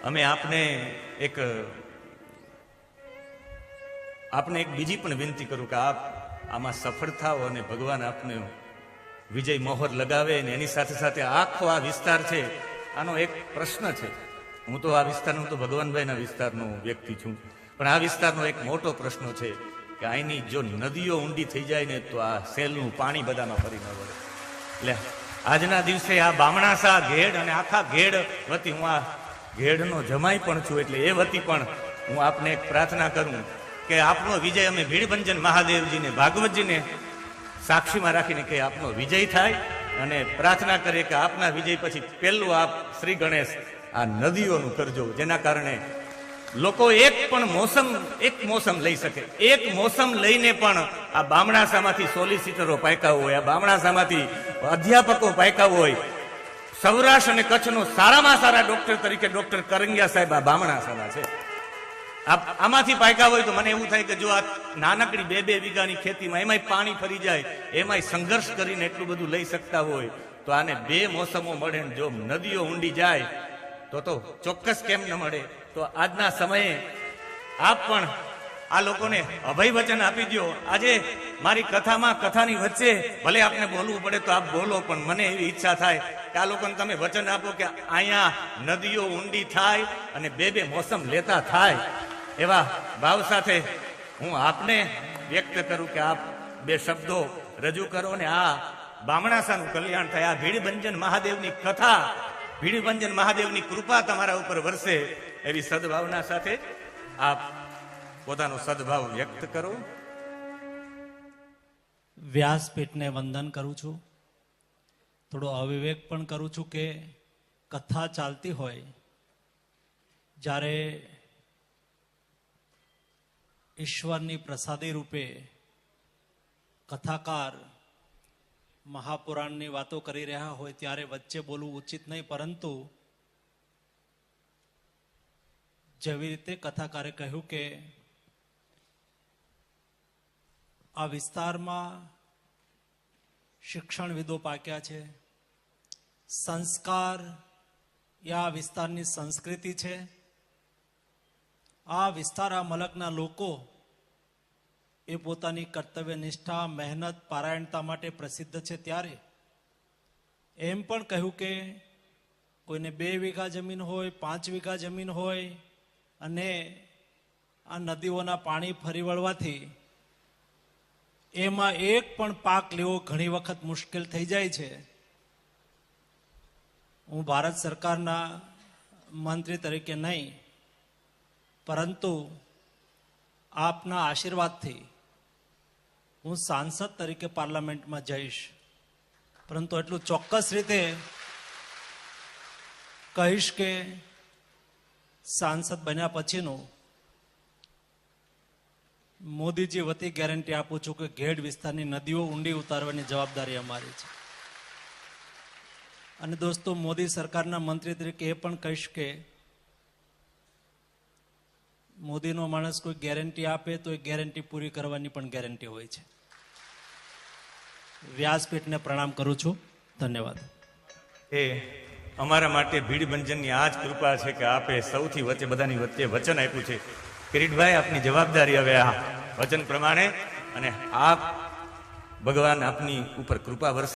અમે આપને એક બીજી પણ વિનંતી કરું કે આપ આમાં સફળ થાઓ અને ભગવાન આપને વિજય મોહર લગાવે અને એની સાથે સાથે આખો આ વિસ્તાર છે, આનો એક પ્રશ્ન છે. હું તો આ વિસ્તારનો તો ભગવાનભાઈના વિસ્તારનો વ્યક્તિ છું, પણ આ વિસ્તારનો એક મોટો પ્રશ્ન છે કે અહીંની જો નદીઓ ઊંડી થઈ જાય ને તો આ સેલનું પાણી બધામાં ફરી ન વળે. એટલે આજના દિવસે આ બામણાસા ઘેડ અને આખા ઘેડ વતી, હું આ ઘેડનો જમાઈ પણ છું, એટલે એ વતી પણ હું આપને એક પ્રાર્થના કરું કે આપનો વિજય અમે ભીડભંજન મહાદેવજીને ભાગવતજીને સાક્ષીમાં રાખીને કે આપનો વિજય થાય અને પ્રાર્થના કરીએ કે આપના વિજય પછી પહેલું આપ શ્રી ગણેશ આ નદીઓનું કરજો, જેના કારણે લોકો એક મોસમ લઈ શકે. એક મોસમ લઈને પણ આ બામણાસામાંથી સોલિસિટરો પાયકા હોય, આ બામણાસામાંથી અધ્યાપકો પાયકા હોય. સૌરાષ્ટ્ર અને કચ્છનો સારામાં સારા ડોક્ટર તરીકે ડોક્ટર કરંગિયા સાહેબ આ બામણાસાના છે. આમાંથી પાયકા હોય તો મને એવું થાય કે જો આ નાનકડી 2-2 વીઘાની ખેતીમાં એમાંય પાણી ફરી જાય, એમાંય સંઘર્ષ કરીને એટલું બધું લઈ શકતા હોય તો આને 2 મોસમો મળે. જો નદીઓ ઊંડી જાય તો ચોક્કસ કેમ ન મળે. તો આજના સમયે આપ પણ આ લોકોને અભય વચન આપી દો. આજે મારી કથાની વચ્ચે ભલે આપને બોલવું પડે તો આપ બોલો, પણ મને એવી ઈચ્છા થાય કે આ લોકોને તમે વચન આપો કે અહીંયા નદીઓ ઊંડી થાય અને 2-2 મોસમ લેતા થાય. એવા ભાવ સાથે હું આપને વ્યક્ત કરું કે આપ 2 શબ્દો રજૂ કરો ને આ બામણાસાનું કલ્યાણ થાય. આ ભીડભંજન મહાદેવની કથા, ભીડભંજન મહાદેવની કૃપા તમારા ઉપર વરસે, એવી સદભાવના સાથે આપ પોતાનો સદભાવ વ્યક્ત કરો. વ્યાસપીઠને વંદન કરું છું. થોડો અવિવેક પણ કરું છું કે કથા ચાલતી હોય જ્યારે ઈશ્વરની પ્રસાદી રૂપે કથાકાર મહાપુરાણની વાતો કરી રહ્યા હોય ત્યારે વચ્ચે બોલવું ઉચિત નહીં, પરંતુ જેવી રીતે કથાકારે કહ્યું કે આ વિસ્તારમાં શિક્ષણવિદો પાક્યા છે, સંસ્કાર એ આ વિસ્તારની સંસ્કૃતિ છે. આ વિસ્તાર, આ મલકના લોકો એ પોતાની કર્તવ્ય નિષ્ઠા, મહેનત, પારાયણતા માટે પ્રસિદ્ધ છે. ત્યારે એમ પણ કહ્યું કે કોઈને 2 વીઘા જમીન હોય, 5 વીઘા જમીન હોય અને આ નદીઓના પાણી ફરી વળવાથી એમાં એક પણ પાક લેવો ઘણી વખત મુશ્કેલ થઈ જાય છે. હું ભારત સરકારના મંત્રી તરીકે નહીં, પરંતુ આપના આશીર્વાદથી હું સાંસદ તરીકે પાર્લામેન્ટમાં જઈશ. પરંતુ એટલું ચોક્કસ રીતે કહીશ કે સાંસદ બન્યા પછીનું મોદીજી વતી ગેરંટી આપું છું કે ઘેડ વિસ્તારની નદીઓ ઊંડી ઉતારવાની જવાબદારી અમારી છે. અને દોસ્તો, મોદી સરકારના મંત્રી તરીકે એ પણ કહીશ કે મોદીનો માણસ કોઈ ગેરંટી આપે તો એ ગેરંટી પૂરી કરવાની પણ ગેરંટી હોય છે. વ્યાસપીઠને પ્રણામ કરું છું. ધન્યવાદ. એ અમારા માટે ભીડભંજનની આ જ કૃપા છે કે આપે સૌથી વચ્ચે, બધાની વચ્ચે વચન આપ્યું છે. કિરીટભાઈ, આપની જવાબદારી હવે આ વચન પ્રમાણે, અને આપ ભગવાન આપની ઉપર કૃપા વરસે.